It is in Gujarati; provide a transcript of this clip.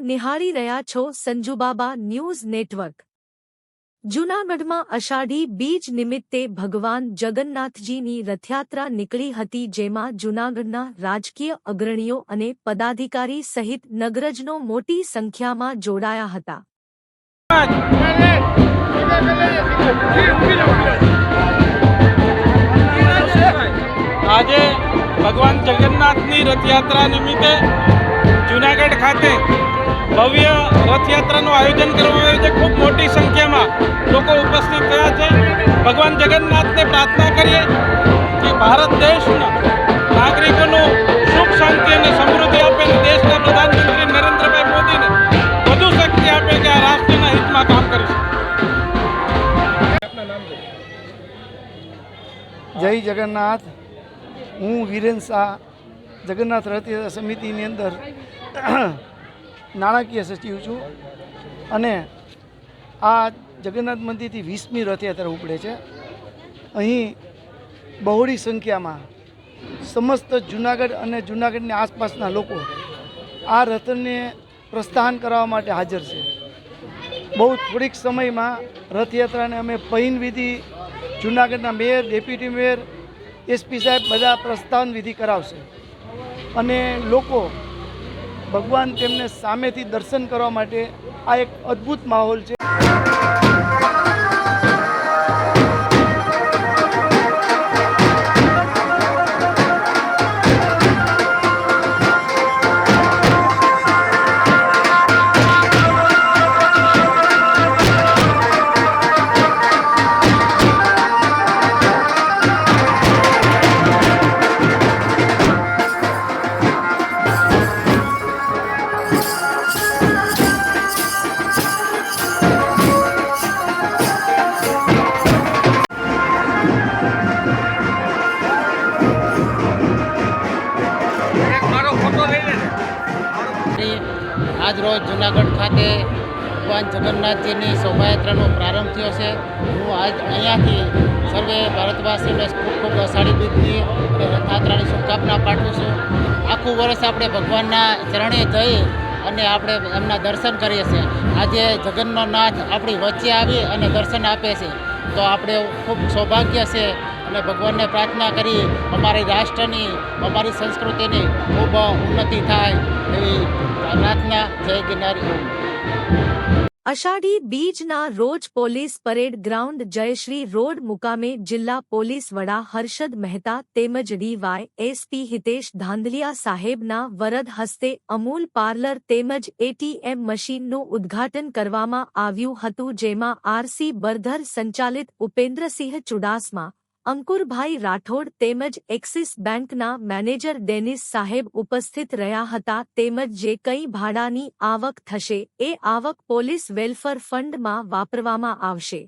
નિહાળી રહ્યા છો સંજુબાબા ન્યૂઝ નેટવર્ક। જૂનાગઢમાં અષાઢી બીજ નિમિત્તે ભગવાન જગન્નાથજીની રથયાત્રા નીકળી હતી, જેમાં જૂનાગઢના રાજકીય અગ્રણીઓ અને પદાધિકારી સહિત નગરજનો મોટી સંખ્યામાં જોડાયા હતા। આજે ભગવાન જગન્નાથની રથયાત્રા નિમિત્તે જૂનાગઢ ખાતે ભવ્ય રથયાત્રાનું આયોજન કરવામાં આવ્યું છે। ખૂબ મોટી સંખ્યામાં લોકો ઉપસ્થિત થયા છે। ભગવાન જગન્નાથને પ્રાર્થના કરીએ કે ભારત દેશના નાગરિકોનું સુખ શાંતિ અને સમૃદ્ધિ આપે અને દેશના પ્રધાનમંત્રી નરેન્દ્રભાઈ મોદીને વધુ શક્તિ આપે કે આ રાષ્ટ્રના હિતમાં કામ કરી શકે। જય જગન્નાથ। હું વીરેન શાહ જગન્નાથ રથયાત્રા સમિતિની અંદર નાણાકીય સચિવ છું અને આ જગન્નાથ મંદિરથી 20મી રથયાત્રા ઉપડે છે। અહીં બહોળી સંખ્યામાં સમસ્ત જૂનાગઢ અને જૂનાગઢની આસપાસના લોકો આ રથને પ્રસ્થાન કરવા માટે હાજર છે। બહુ થોડીક સમયમાં રથયાત્રાને અમે પહીન વિધિ જૂનાગઢના મેયર, ડેપ્યુટી મેયર, એસપી સાહેબ બધા પ્રસ્થાન વિધિ કરાવશે અને લોકો ભગવાન તેમને સામેથી દર્શન કરવા માટે આ એક અદ્ભુત માહોલ છે। આજ રોજ જૂનાગઢ ખાતે ભગવાન જગન્નાથજીની શોભાયાત્રાનો પ્રારંભ થયો છે। હું આજ અહીંયાથી સર્વે ભારતવાસીઓને ખૂબ અષાઢી બીજની અને રથયાત્રાની શુભકામના પાઠવું છું। આખું વર્ષ આપણે ભગવાનના ચરણે જઈ અને આપણે એમના દર્શન કરીએ છીએ। આજે જગન્નો નાથ આપણી વચ્ચે આવી અને દર્શન આપે છે તો આપણે ખૂબ સૌભાગ્ય છે અને ભગવાનને પ્રાર્થના કરી અમારી રાષ્ટ્રની, અમારી સંસ્કૃતિની ખૂબ ઉન્નતિ થાય એવી પ્રાર્થના। જય ગિરનારી। અષાઢી બીજના રોજ પોલીસ પરેડ ગ્રાઉન્ડ જયશ્રી રોડ મુકામે જિલ્લા પોલીસ વડા હર્ષદ મહેતા તેમજ ડીવાયએસપી હિતેશ ધાંધલિયા સાહેબના વરદ હસ્તે અમૂલ પાર્લર તેમજ એટીએમ મશીનનું ઉદ્ઘાટન કરવામાં આવ્યું હતું, જેમાં આરસી બરધર સંચાલિત ઉપેન્દ્રસિંહ ચુડાસમા, અંકુરભાઈ રાઠોડ તેમજ એક્સિસ બેંકના મેનેજર ડેનિસ સાહેબ ઉપસ્થિત રહ્યા હતા। તેમજ જે કંઈ ભાડાની આવક થશે એ આવક પોલીસ વેલફેર ફંડમાં વાપરવામાં આવશે।